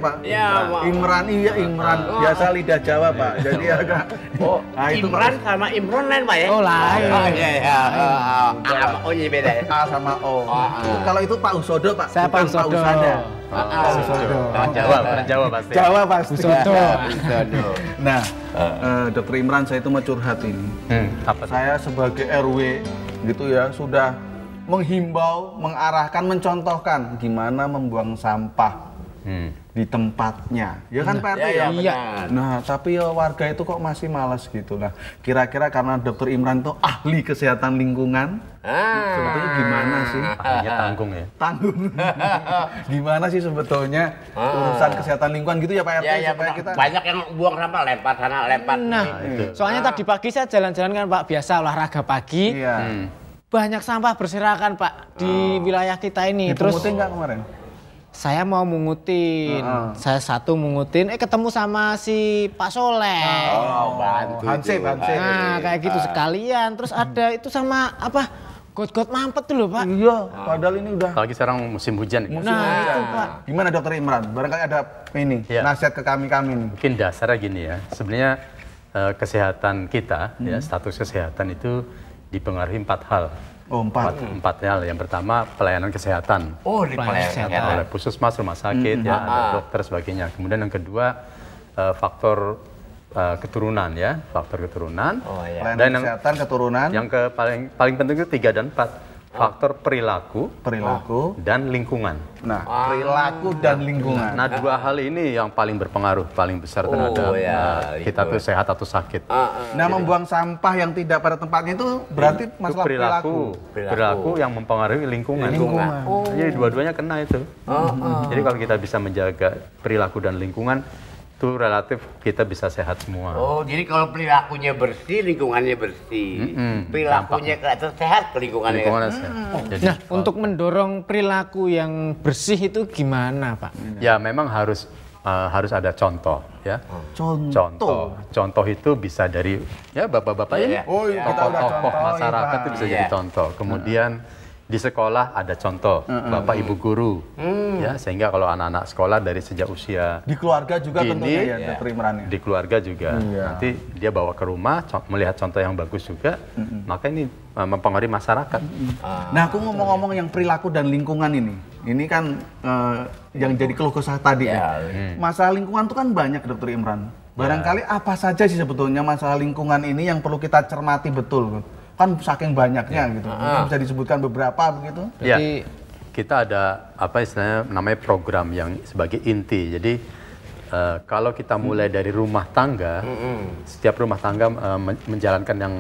Pak. Ya, Pak. Imran, iya Imran. Biasa lidah Jawa, Pak. Jadi agak... Nah, itu Imran Pak. Sama Imron lain, Pak ya? Oh, lain. Oh, iya, iya. Sama O-nya beda ya? A sama O. Kalau itu Pak Usodo, Pak. Saya Pak Usodo. Jawa pasti. Jawa pasti. Usodo. Nah, Dokter Imran, saya itu mau curhat ini. Saya sebagai RW gitu ya, sudah menghimbau, mengarahkan, mencontohkan gimana membuang sampah di tempatnya. Ya kan Pak RT ya? Iya. Nah, tapi ya warga itu kok masih malas gitu. Nah, kira-kira karena Dokter Imran itu ahli kesehatan lingkungan, sebetulnya gimana sih? Ahlinya tanggung ya. Tanggung. Gimana sih sebetulnya urusan kesehatan lingkungan gitu ya Pak RT? Ya, supaya kita... banyak yang buang sampah, lempar sana, lempar Nah, sini. soalnya tadi pagi saya jalan-jalan kan Pak, biasa olahraga pagi. Iya. Banyak sampah berserakan Pak di wilayah kita ini. Dipungutin nggak kemarin? Saya mau mungutin, saya satu mungutin, ketemu sama si Pak Soleh. Oh, bantu. Hansip. Nah, kayak gitu sekalian. Terus ada itu sama apa? Got-got mampet tuh loh Pak. Iya, padahal ini udah... Apalagi sekarang musim hujan. Nah, itu Pak. Gimana Dokter Imran? Barangkali ada ini, Ya. nasihat ke kami nih. Mungkin dasarnya gini ya, sebenarnya kesehatan kita, ya status kesehatan itu dipengaruhi 4 hal. Oh, 4. 4 hal. Yang pertama pelayanan kesehatan. Oh, di Kesehatan. pelayanan. Oleh puskesmas, rumah sakit, ya, ada dokter sebagainya. Kemudian yang kedua faktor keturunan ya, faktor keturunan. Oh, iya. Pelayanan Dan yang kesehatan, keturunan, paling penting itu 3 dan 4. Faktor perilaku dan lingkungan. Nah, perilaku dan lingkungan. Nah, 2 hal ini yang paling berpengaruh, paling besar terhadap kita tuh sehat atau sakit. Nah, membuang sampah yang tidak pada tempatnya itu berarti masalah Itu perilaku. perilaku yang mempengaruhi lingkungan. Jadi dua-duanya kena itu. Jadi kalau kita bisa menjaga perilaku dan lingkungan, itu relatif kita bisa sehat semua. Oh, jadi kalau perilakunya bersih, lingkungannya bersih. Perilakunya sehat, lingkungannya sehat. Jadi, Nah, untuk mendorong perilaku yang bersih itu gimana Pak? ya memang harus ada contoh ya. Contoh itu bisa dari ya bapak-bapak ini. Oh, iya, kita udah Tokoh contoh, masyarakat iya, itu bisa Pak. jadi Iya. contoh. Kemudian di sekolah ada contoh, bapak ibu guru, ya sehingga kalau anak-anak sekolah dari sejak usia Di keluarga juga Gini, tentunya ya, Dokter Imran. di keluarga juga, nanti dia bawa ke rumah, melihat contoh yang bagus juga, maka ini mempengaruhi masyarakat. Nah, aku ngomong-ngomong yang perilaku dan lingkungan ini kan yang jadi keluh kesah tadi ya. Masalah lingkungan itu kan banyak Dokter Imran. Barangkali apa saja sih sebetulnya masalah lingkungan ini yang perlu kita cermati betul? Kan saking banyaknya gitu. Mungkin bisa disebutkan beberapa begitu. Ya, kita ada apa istilahnya namanya program yang sebagai inti. Jadi kalau kita mulai dari rumah tangga, setiap rumah tangga menjalankan yang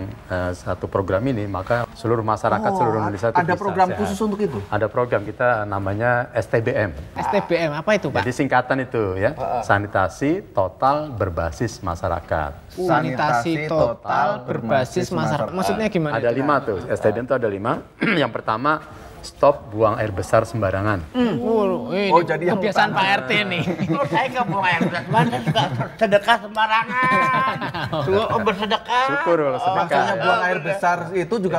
satu program ini, maka seluruh masyarakat seluruh Indonesia itu ada bisa program sehat. khusus untuk itu? Ada program kita namanya STBM. STBM apa itu Pak? Jadi singkatan itu ya, sanitasi total berbasis masyarakat. Sanitasi total berbasis masyarakat. Maksudnya gimana? Ada 5 tuh, STBM itu ada 5. Yang pertama, stop buang air besar sembarangan. Oh, jadi yang kebiasaan utama. Pak RT nih. Oh, saya nggak buang air besar, saya suka sedekah sembarangan. Bersedekah. Syukur kalau sedekah. Maksudnya buang air besar itu juga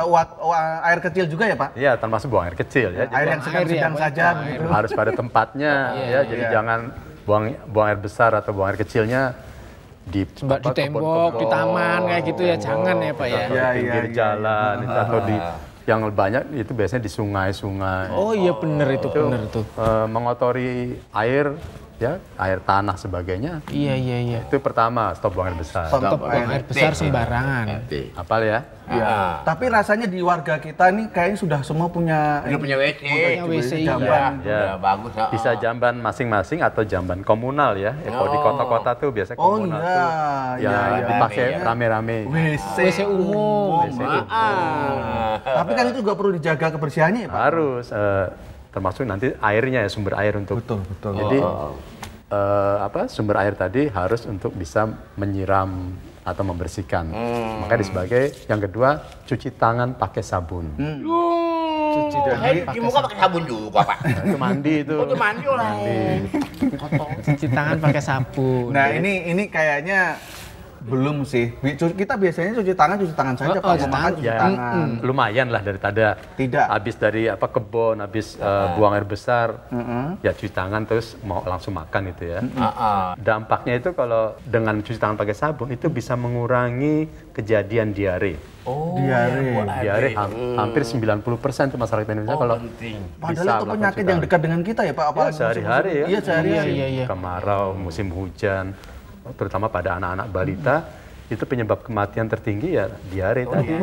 air kecil juga ya Pak? Iya, termasuk buang air kecil ya. Jadi Air yang sedang-sedang saja begitu. harus pada tempatnya ya. Jadi jangan buang air besar atau buang air kecilnya di Tembok, di taman kayak gitu ya, jangan ya Pak ya. Atau di pinggir jalan itu, atau di yang banyak itu biasanya di sungai-sungai. Oh iya bener itu. Mengotori air ya, air tanah sebagainya. Iya. Itu pertama, stop buang air besar. Stop buang air besar sembarangan. Apal ya? Iya. Tapi rasanya di warga kita ini kayaknya sudah semua punya Udah punya WC. Punya WC, jamban. Ya, bagus. Bisa jamban masing-masing atau jamban komunal ya. Kalau di kota-kota tuh biasanya komunal tuh ya dipakai rame-rame. WC umum. Tapi kan itu juga perlu dijaga kebersihannya ya Pak? Harus termasuk nanti airnya ya, sumber air untuk. Betul. Jadi sumber air tadi harus untuk bisa menyiram atau membersihkan. Makanya sebagai yang kedua, cuci tangan pakai sabun. Cuci Di muka pakai sabun juga, Pak. Itu mandi itu. Itu mandi lah. cuci tangan pakai sabun. Nah ini kayaknya Belum sih. Kita biasanya cuci tangan saja Pak. Mau makan cuci tangan. Lumayan lah daripada Tidak. habis dari kebun, habis buang air besar, ya cuci tangan terus mau langsung makan itu ya. Dampaknya itu kalau dengan cuci tangan pakai sabun itu bisa mengurangi kejadian diare. Diare hampir 90% itu masyarakat Indonesia kalau Padahal itu penyakit yang dekat dengan kita ya Pak. Ya, sehari-hari ya. Iya, sehari-hari. Kemarau, musim hujan, terutama pada anak-anak balita, itu penyebab kematian tertinggi ya diare tadi.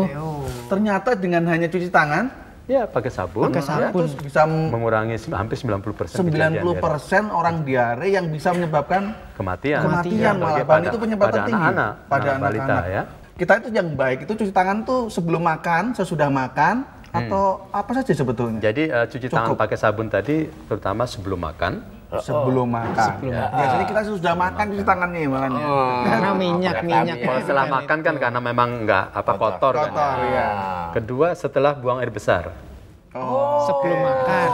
Ternyata dengan hanya cuci tangan, Ya, pakai sabun. ya, terus bisa Mengurangi hampir 90% 90% orang diare yang bisa menyebabkan kematian. kematian malah. Bahkan itu penyebab pada tertinggi anak-anak, pada balita anak-anak. ya. Kita itu yang baik itu cuci tangan tuh sebelum makan, sesudah makan, atau apa saja sebetulnya? Jadi cuci tangan pakai sabun tadi terutama sebelum makan. Sebelum makan. Biasanya kita sudah makan cuci tangannya ya malah. Karena minyak. Kalau setelah makan kan karena memang nggak kotor kan. Kotor, iya. Kedua setelah buang air besar. Sebelum makan.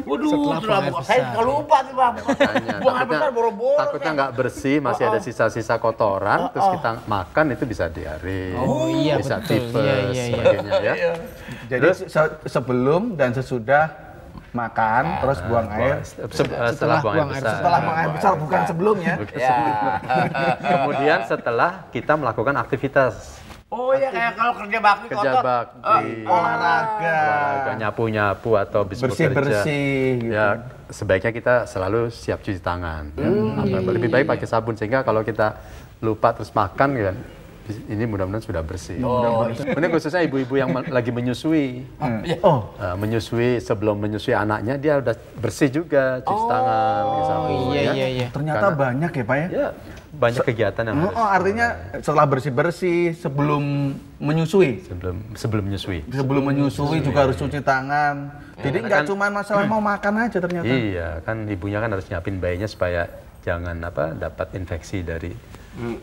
Waduh, Setelah buang air saya besar. suka lupa tuh Bang. Buang air besar boro-boro. Takutnya nggak bersih, masih ada sisa-sisa kotoran, terus kita makan itu bisa diare, iya, bisa betul. tipes, Iya. sebagainya ya. Jadi sebelum dan sesudah makan, terus buang air. Setelah buang air besar. Setelah buang air besar, bukan sebelumnya. Kemudian setelah kita melakukan aktivitas Oh iya, kayak kalau kerja bakti kerja kotor. bakti, Olahraga. nyapu-nyapu atau habis bekerja. Bersih-bersih. Gitu. Ya, sebaiknya kita selalu siap cuci tangan. Ya. Lebih baik pakai sabun sehingga kalau kita lupa terus makan ya, ini mudah-mudahan sudah bersih. Ini khususnya ibu-ibu yang lagi menyusui. Menyusui, sebelum menyusui anaknya dia udah bersih juga cuci tangan. Iya. Ternyata banyak ya Pak ya? Ya, banyak kegiatan yang harus Artinya setelah bersih-bersih sebelum menyusui. sebelum menyusui. Sebelum menyusui juga harus cuci tangan. Jadi nggak cuma masalah mau makan aja ternyata. Iya, kan ibunya kan harus nyiapin bayinya supaya jangan dapat infeksi dari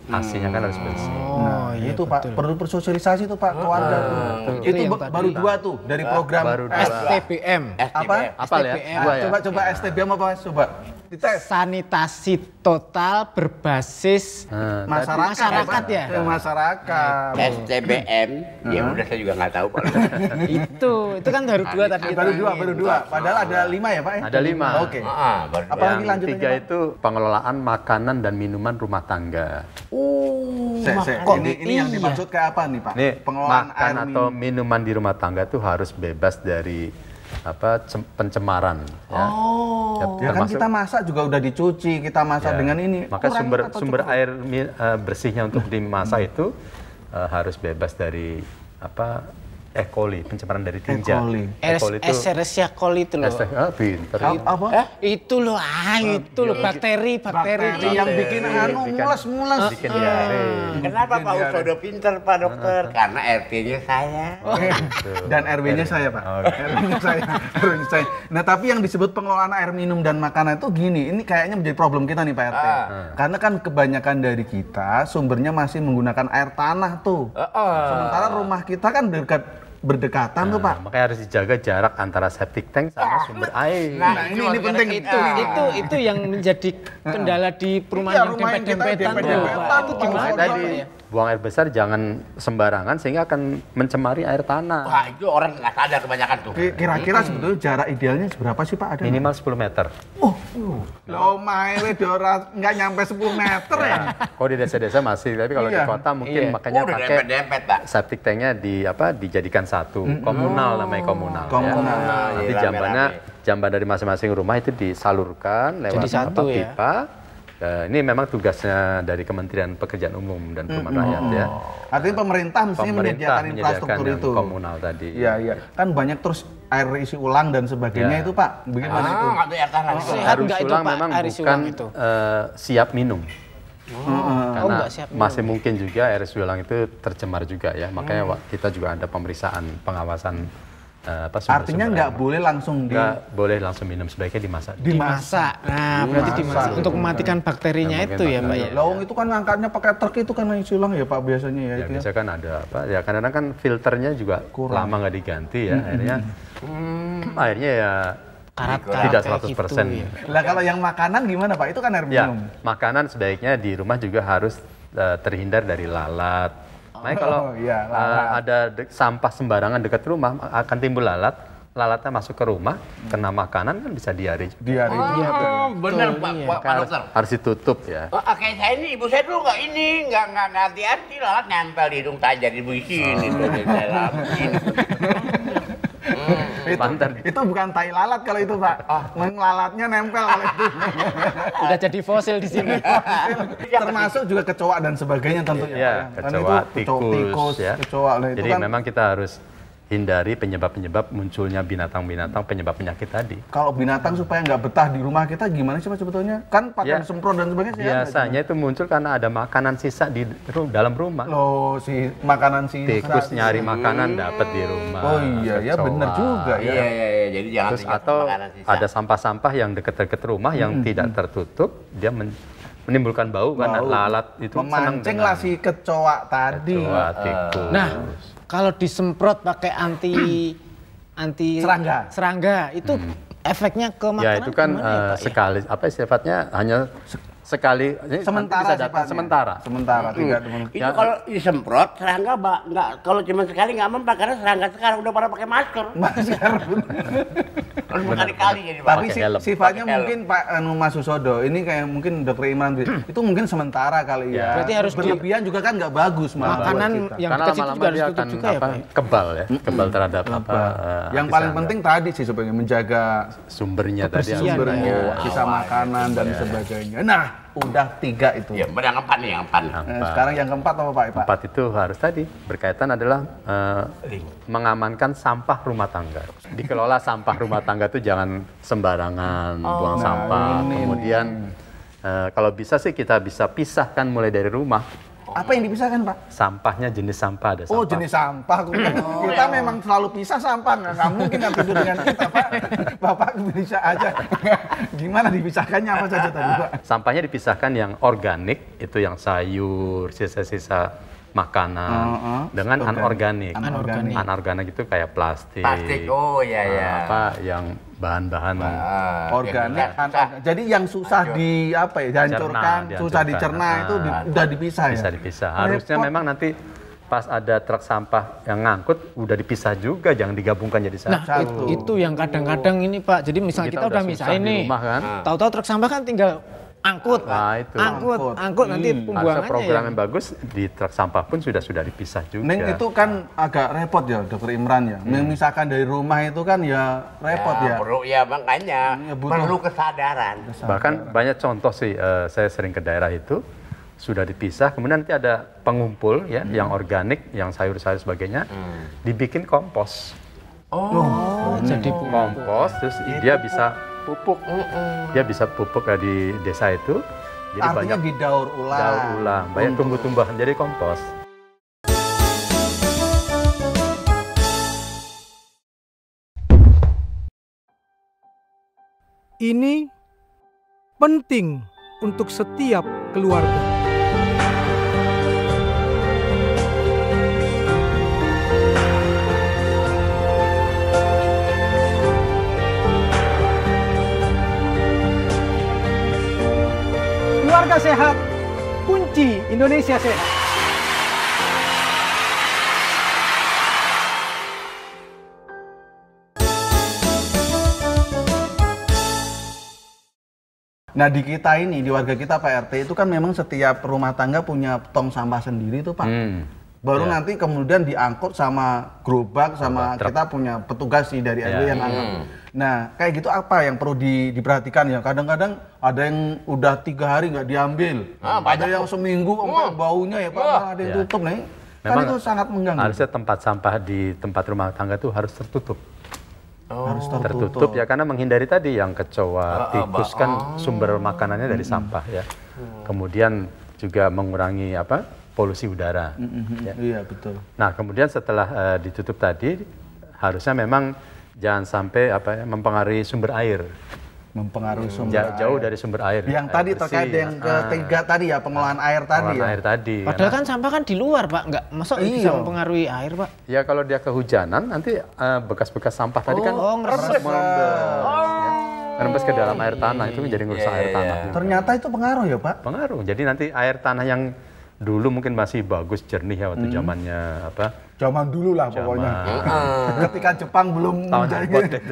ASI-nya kan harus bersih. Nah, itu Pak, perlu bersosialisasi tuh Pak keluarga tuh. Itu yang baru dua tuh dari program Baru dua. STBM. apa? Apa ya? STBM. Dua ya? Coba STBM apa Mas? Coba dites. Sanitasi total berbasis masyarakat ya? Masyarakat. STBM, ya udah saya juga nggak tahu Pak. itu kan baru dua tadi. Baru dua. Padahal ada 5 ya Pak ya? Ada 5. Oke. Baru Apalagi Yang lanjutannya 3 Pak? itu pengelolaan makanan dan minuman rumah tangga. Ini yang dimaksud kayak apa nih Pak? Ini Pengelolaan makan air atau minum. minuman di rumah tangga itu harus bebas dari pencemaran. Ya kan kita masak juga udah dicuci, kita masak dengan ini. Maka Kurang atau sumber cukup? air bersihnya untuk dimasak itu harus bebas dari E. coli, pencemaran dari tinja. E. coli itu Escherichia coli itu loh. pinter. Apa? Itu loh, itu loh bakteri Yang bikin mules. Bikin diare. Kenapa Pak Usodo pinter Pak Dokter? Karena RT-nya saya. Dan RW-nya saya Pak. RW-nya saya. Nah tapi yang disebut pengelolaan air minum dan makanan itu gini, ini kayaknya menjadi problem kita nih Pak RT. Karena kan kebanyakan dari kita sumbernya masih menggunakan air tanah tuh. Sementara rumah kita kan berdekatan tuh Pak. Makanya harus dijaga jarak antara septic tank sama sumber air. Nah ini penting. itu yang menjadi kendala di perumahan yang rumah yang kita dempet-dempetan tuh. dempet-dempetan Pak. Itu tuh, gimana Pak. Pak, Tadi ya? buang air besar jangan sembarangan sehingga akan mencemari air tanah. Wah itu orang nggak sadar kebanyakan tuh. Kira-kira sebetulnya jarak idealnya seberapa sih Pak? Ada nggak? Minimal 10 meter. Loh, maile nggak nyampe 10 meter ya? Kalau di desa-desa masih, tapi kalau di Iya. kota mungkin makanya Udah pakai dempet-dempet Pak. septic tanknya dijadikan satu, komunal namanya komunal. Komunal. Ya. Nanti Rame-rame. jamban dari masing-masing rumah itu disalurkan lewat Jadi satu ya? pipa. Ini memang tugasnya dari Kementerian Pekerjaan Umum dan Perumahan Rakyat ya. Artinya pemerintah mestinya menyediakan infrastruktur yang itu. komunal tadi. Iya. Kan banyak terus air isi ulang dan sebagainya itu Pak. Bagaimana itu? Nggak ada air tanah itu. Sehat Air nggak itu ulang Pak, memang air isi bukan ulang itu? siap minum. Karena nggak siap minum. masih mungkin juga air isi ulang itu tercemar juga ya. Makanya kita juga ada pemeriksaan pengawasan sumber-sumber Artinya air. nggak boleh langsung Nggak boleh langsung minum, sebaiknya dimasak. Dimasak. Nah, berarti dimasak untuk mematikan bakterinya Nah, itu ya Pak ya. Lawang itu kan ngangkatnya pakai truk itu kan isi ulang ya Pak biasanya ya Ya, itu ya. biasa kan ada ya kadang-kadang kan filternya juga lama nggak diganti ya. Akhirnya ya Karat-karat tidak kayak 100%. gitu, ya. Lah kalau yang makanan gimana Pak? Itu kan air Ya, minum. makanan sebaiknya di rumah juga harus terhindar dari lalat. Makanya kalau iya, lalat. ada sampah sembarangan dekat rumah akan timbul lalat. Lalatnya masuk ke rumah, kena makanan kan bisa diare. Diare juga. Bener Pak Dokter. Harus ditutup ya. Kayak saya ini, ibu saya dulu nggak hati-hati lalat nempel di hidung tajam ibu sini tuh di dalam ini. Itu bukan tai lalat kalau itu Pak. Lalatnya nempel kalau itu. Udah jadi fosil di sini. Termasuk juga kecoa dan sebagainya tentunya. Iya, Pak, ya. Kan kecoa, itu tikus, ya. kecoa. Nah, itu Jadi kan memang kita harus hindari penyebab-penyebab munculnya binatang-binatang penyebab penyakit tadi. kalau binatang supaya nggak betah di rumah kita gimana sih Pak sebetulnya? Kan pakai Ya, semprot dan sebagainya. biasanya itu muncul karena ada makanan sisa di dalam rumah. Loh, si makanan si Tikus nyari makanan dapat di rumah. Oh iya, ya kecoa. benar juga ya. Iya, jadi jangan Terus tinggal atau makanan sisa. ada sampah-sampah yang dekat-dekat rumah yang tidak tertutup, dia menimbulkan bau karena lalat itu senang Memancing lah si kecoa tadi. kecoa, tikus. Nah, kalau disemprot pakai anti serangga itu efeknya ke makanan Ya itu kan gimana ya, Pak, ya? sekali sifatnya hanya sekali ini Sementara nanti bisa datang sifatnya. Sementara tidak Itu kalau disemprot serangga nggak, kalau cuma sekali nggak mempan karena serangga sekarang udah pada pakai masker. masker. Harus berkali-kali jadi Pak. Tapi Pakai helm. sifatnya Pakai helm. mungkin Pak Mas Susodo ini kayak mungkin Dokter Imran itu mungkin sementara kali ya. Berarti harus berlebihan juga kan nggak bagus malah buat makanan kita. yang karena dekat situ lama-lama juga harus dia tutup akan juga ya, Pak. kebal ya, kebal terhadap apa Yang anti paling serangga. penting tadi sih sebenarnya menjaga sumbernya tadi Kebersihan, sumbernya, sisa awalnya. makanan dan sebagainya. Nah, udah 3 itu. Ya, yang keempat nih, yang keempat. Sekarang yang keempat apa Pak? Empat itu harus tadi berkaitan adalah mengamankan sampah rumah tangga. Dikelola sampah rumah tangga itu jangan sembarangan buang sampah. Kemudian kalau bisa sih kita bisa pisahkan mulai dari rumah. Apa yang dipisahkan Pak? Sampahnya jenis sampah ada sampah. Oh, jenis sampah. Kita memang selalu pisah sampah. Nggak mungkin nggak tidur dengan kita Pak. Bapak bisa aja. Gimana dipisahkannya apa saja tadi Pak? Sampahnya dipisahkan yang organik itu yang sayur, sisa-sisa makanan dengan anorganik. Anorganik itu kayak plastik. Plastik, oh iya ya. Apa yang bahan-bahan Organik, jadi yang susah dihancurkan, Dihancurkan. susah dicerna itu udah dipisah ya. bisa dipisah. Harusnya memang nanti pas ada truk sampah yang ngangkut udah dipisah juga, jangan digabungkan jadi satu. Nah, itu yang kadang-kadang ini Pak. Jadi misal kita udah susah misahin di nih. rumah kan. Tahu-tahu truk sampah kan tinggal angkut, Nah, itu. angkut nanti Harusnya pembuangannya program ya. yang bagus di truk sampah pun sudah dipisah juga. Neng itu kan agak repot ya Dokter Imran ya. Memisahkan dari rumah itu kan ya repot ya. Perlu ya makanya butuh. perlu kesadaran. Bahkan banyak contoh sih, saya sering ke daerah itu sudah dipisah, kemudian nanti ada pengumpul ya, yang organik, yang sayur-sayur sebagainya, dibikin kompos. Jadi Kompos, terus dia bisa pupuk. Dia bisa pupuk di desa itu. Jadi Artinya banyak didaur ulang. daur ulang, banyak tumbuh-tumbuhan jadi kompos. Ini penting untuk setiap keluarga. Keluarga sehat, kunci Indonesia sehat. Nah di kita ini, di warga kita Pak RT itu kan memang setiap rumah tangga punya tong sampah sendiri tuh Pak. Baru nanti kemudian diangkut sama gerobak sama kita punya petugas sih dari RW yang angkut. Nah kayak gitu apa yang perlu diperhatikan ya? Kadang-kadang ada yang udah 3 hari nggak diambil, ada yang seminggu sampai baunya ya Pak, ada yang tutup nih. Kan itu sangat mengganggu. Harusnya tempat sampah di tempat rumah tangga itu harus tertutup. Harus Tertutup ya, karena menghindari tadi yang kecoa, tikus kan sumber makanannya dari sampah ya. Kemudian juga mengurangi polusi udara. Ya. Iya betul. Nah kemudian setelah ditutup tadi, harusnya memang jangan sampai mempengaruhi sumber air. Mempengaruhi sumber Jauh dari sumber air. Yang air tadi bersih, terkait yang ketiga tadi ya, pengelolaan air tadi pengelolaan ya. air tadi. Padahal kan sampah kan di luar Pak, nggak masuk bisa mempengaruhi air Pak. Ya kalau dia kehujanan nanti bekas-bekas sampah tadi kan ngerembes ke dalam air tanah, itu menjadi ngerusak air tanah. Ternyata itu pengaruh ya Pak? Pengaruh. Jadi nanti air tanah yang dulu mungkin masih bagus jernih ya waktu zamannya apa? Zaman dulu lah pokoknya. Ketika Jepang belum Tahun menjadi- abad deh.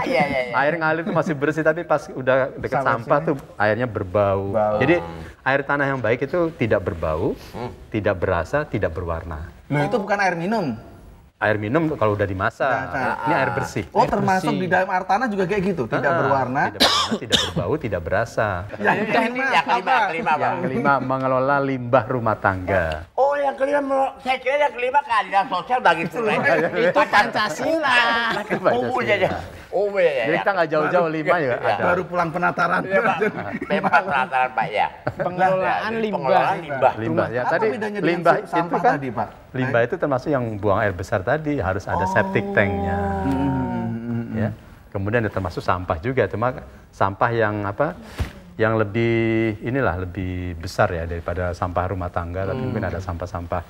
Iya. Air ngalir itu masih bersih tapi pas udah dekat sampah tuh airnya berbau. Jadi air tanah yang baik itu tidak berbau, tidak berasa, tidak berwarna. Loh, itu bukan air minum. Air minum kalau udah dimasak, ini air bersih. Oh, termasuk di dalam air tanah juga kayak gitu, tidak berwarna. Tidak berwarna, tidak berbau, tidak berasa. Yang Ini yang kelima, Bang. Yang kelima, mengelola limbah rumah tangga. Oh, yang kelima, saya kira yang kelima keadilan sosial bagi seluruh. Itu Pancasila. Oh, iya. Oh, iya. Jadi kita nggak jauh-jauh lima ya ada. Baru pulang penataran. Iya, Pak. Memang peraturan Pak ya. Pengelolaan limbah. Pengelolaan limbah. Limbah ya Apa tadi bedanya dengan limbah itu sampah kan tadi, Pak? limbah itu termasuk yang buang air besar tadi harus ada septic tanknya. Ya. Kemudian ada termasuk sampah juga, cuma sampah yang apa? Yang lebih besar ya daripada sampah rumah tangga, tapi mungkin ada sampah-sampah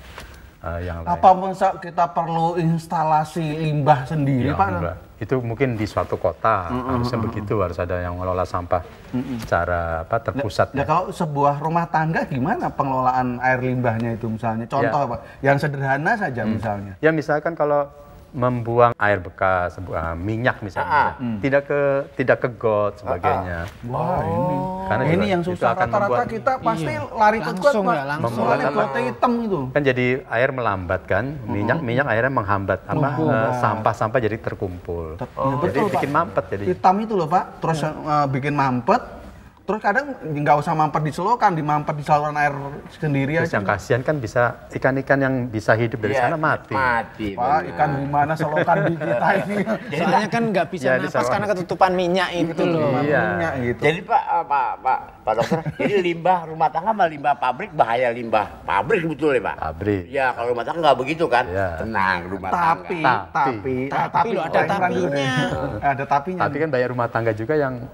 yang lain. Apa masa kita perlu instalasi limbah sendiri, Ya, Pak? enggak. Itu mungkin di suatu kota harusnya begitu, harus ada yang mengelola sampah secara terpusat. Ya kalau sebuah rumah tangga gimana pengelolaan air limbahnya itu misalnya? Contoh Ya. Pak, yang sederhana saja misalnya. Ya misalkan kalau membuang air bekas, minyak misalnya, tidak ke got sebagainya. Wah, ini. Karena Ini juga yang itu susah akan rata-rata membuat- kita pasti lari ke got, Langsung Pak. ya, langsung. Soalnya gotnya hitam itu. Kan jadi air melambat kan, minyak airnya menghambat sampah-sampah jadi terkumpul. Ya, Jadi betul, Pak. bikin mampet jadi. Hitam itu loh, Pak. Terus bikin mampet. Terus kadang nggak usah mampet di selokan, dimampet di saluran air sendiri Terus aja. yang kasihan kan bisa ikan-ikan yang bisa hidup dari sana mati. Mati. Pak, ikan di mana selokan di kita ini? Soalnya kan nggak bisa Ya, di napas saluran. karena ketutupan minyak itu loh. Iya. Minyak gitu. Jadi Pak Dokter, jadi limbah rumah tangga sama limbah pabrik bahaya limbah pabrik betul ya Pak? Pabrik. Ya kalau rumah tangga nggak begitu kan? Iya. Tenang rumah tangga. Tapi loh, ada tapinya. Ada tapinya. Tapi kan banyak rumah tangga juga yang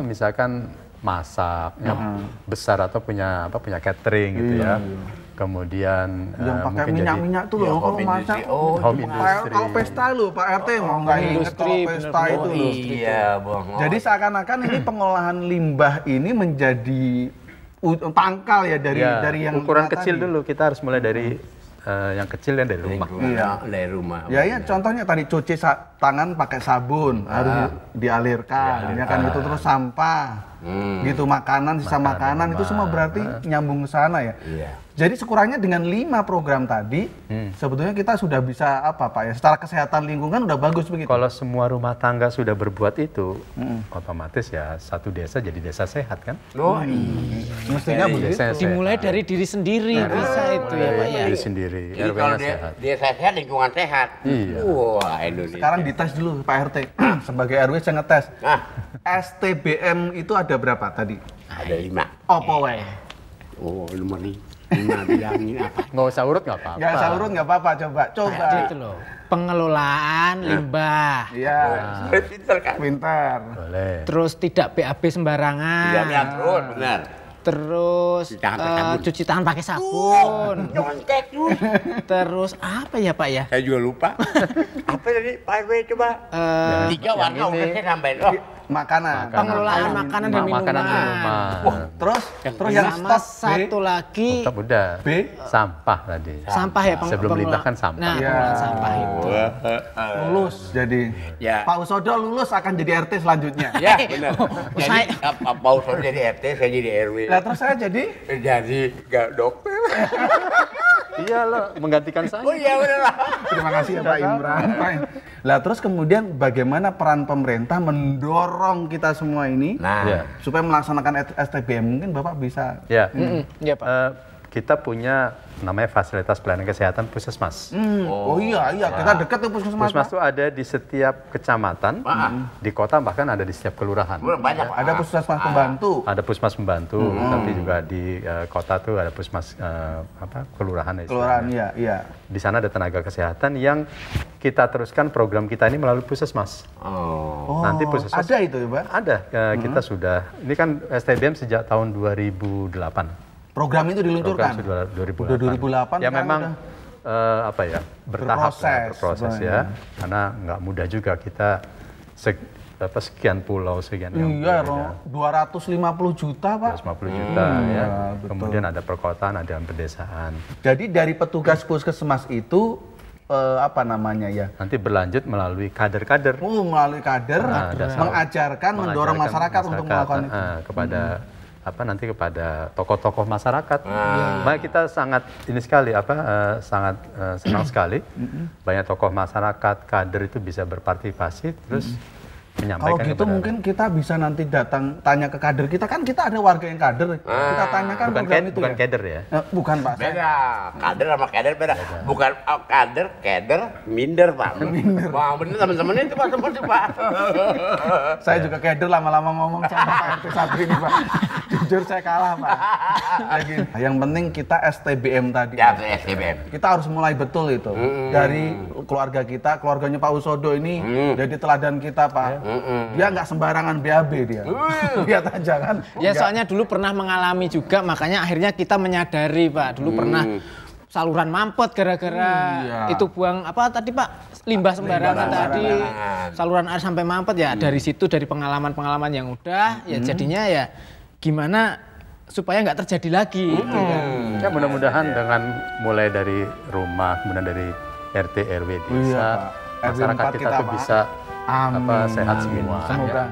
misalkan masak yang besar atau punya catering gitu ya. Kemudian yang pakai mungkin jadi minyak-minyak tuh loh kalau masak. home industry. Kalau pesta loh Pak RT mau nggak inget Industri, kalau pesta bener. itu loh. Iya, Bang. Jadi seakan-akan ini pengolahan limbah ini menjadi pangkal ya dari Ya, yang ukuran lima kecil tadi. dulu kita harus mulai dari yang kecil dan dari rumah. Iya, dari rumah. Ya ya contohnya tadi cuci tangan pakai sabun harus dialirkan, ya kan itu terus sampah. Gitu makanan sisa makanan itu semua berarti nyambung ke sana ya. Iya. Jadi sekurangnya dengan 5 program tadi sebetulnya kita sudah bisa apa Pak ya secara kesehatan lingkungan udah bagus begitu. Kalau semua rumah tangga sudah berbuat itu, otomatis ya satu desa jadi desa sehat kan? Oh, iya. Mestinya begitu. Desa sehat. Dimulai dari diri sendiri bisa itu ya Pak ya. Diri sendiri, Jadi kalau RW-nya sehat. dia sehat, lingkungan sehat. Iya. Wah, Indonesia. Sekarang dites dulu Pak RT sebagai RW saya ngetes. Nah, STBM itu ada berapa tadi? ada 5. Opo wae. Oh, nomor 5 bilangin apa? Nggak usah urut nggak apa-apa. Nggak usah urut nggak apa-apa coba. Itu loh. Pengelolaan limbah. Iya. Pinter kan? Pintar. Boleh. Terus tidak BAB sembarangan. Iya, terus benar. Terus Cuci tangan pakai sabun. cuci tangan pakai sabun. Nyontek tuh. Terus apa ya Pak ya? Saya juga lupa. Apa tadi Pak RW coba? 3 warna yang udah ini. saya nambahin. Oh, Makanan. Pengelolaan makanan dan minuman. Makanan dan minuman. Terus yang Sama stop satu lagi Tetap udah. B. Sampah tadi. sampah ya Sebelum limbah kan sampah. Nah, Iya. pengelolaan sampah itu. Lulus jadi. Ya. Pak Usodo lulus akan jadi RT selanjutnya. Ya, benar. Jadi saya- Pak Usodo jadi RT, saya jadi RW. Lah terus saya jadi Jadi nggak dokter. Iya loh, menggantikan saya. Oh iya benar lah. terima kasih ya Pak Imran. Lah terus kemudian bagaimana peran pemerintah mendorong kita semua ini Nah, Iya. supaya melaksanakan STBM mungkin Bapak bisa. Ya. Iya Pak. Kita punya namanya fasilitas pelayanan kesehatan puskesmas. Oh iya kita dekat tuh puskesmas. Puskesmas Pak. itu ada di setiap kecamatan, di kota bahkan ada di setiap kelurahan. banyak. Ada puskesmas pembantu. Ada puskesmas pembantu, tapi juga di kota tuh ada puskesmas kelurahan. ya Kelurahan istilahnya. iya. Di sana ada tenaga kesehatan yang kita teruskan program kita ini melalui puskesmas. Oh. Oh, Nanti puskesmas ada itu ya Pak. ada. Kita sudah. Ini kan STBM sejak tahun 2008. Program itu diluncurkan. Program sudah 2008. Udah 2008 Ya kan memang bertahap Berproses, ya, berproses ya. Karena nggak mudah juga kita sekian pulau, sekian Iya, 250 juta, Pak. 250 juta ya. betul. Kemudian ada perkotaan, ada pedesaan. Jadi dari petugas puskesmas itu apa namanya ya? Nanti berlanjut melalui kader-kader. Melalui kader mengajarkan, mendorong masyarakat untuk melakukan itu. Kepada nanti kepada tokoh-tokoh masyarakat. Makanya kita sangat ini sekali sangat senang sekali banyak tokoh masyarakat, kader itu bisa berpartisipasi terus menyampaikan. Kalau gitu mungkin kita bisa nanti datang tanya ke kader kita, kan kita ada warga yang kader. Kita tanyakan program itu bukan ya. kader ya? Bukan, Pak. Beda, kader sama kader beda. Bukan kader, minder, Pak. Minder. Wah, bener teman-teman itu Pak, seperti Pak. Saya juga kader lama-lama ngomong sama Pak RT 1 ini, Pak. Jujur saya kalah, Pak. Yang penting kita STBM tadi. Ya, STBM. Kita harus mulai betul itu. Dari keluarga kita, keluarganya Pak Usodo ini jadi teladan kita, Pak. Dia nggak sembarangan BAB dia. Lihat aja kan. Ya soalnya dulu pernah mengalami juga, makanya akhirnya kita menyadari, Pak. Dulu pernah saluran mampet gara-gara itu buang apa tadi, Pak? Limbah sembarangan tadi. Saluran air sampai mampet ya. Dari situ, dari pengalaman-pengalaman yang udah ya jadinya ya gimana supaya nggak terjadi lagi. Ya mudah-mudahan dengan mulai dari rumah, kemudian dari RT RW desa, masyarakat kita tuh bisa sehat semua. Semoga.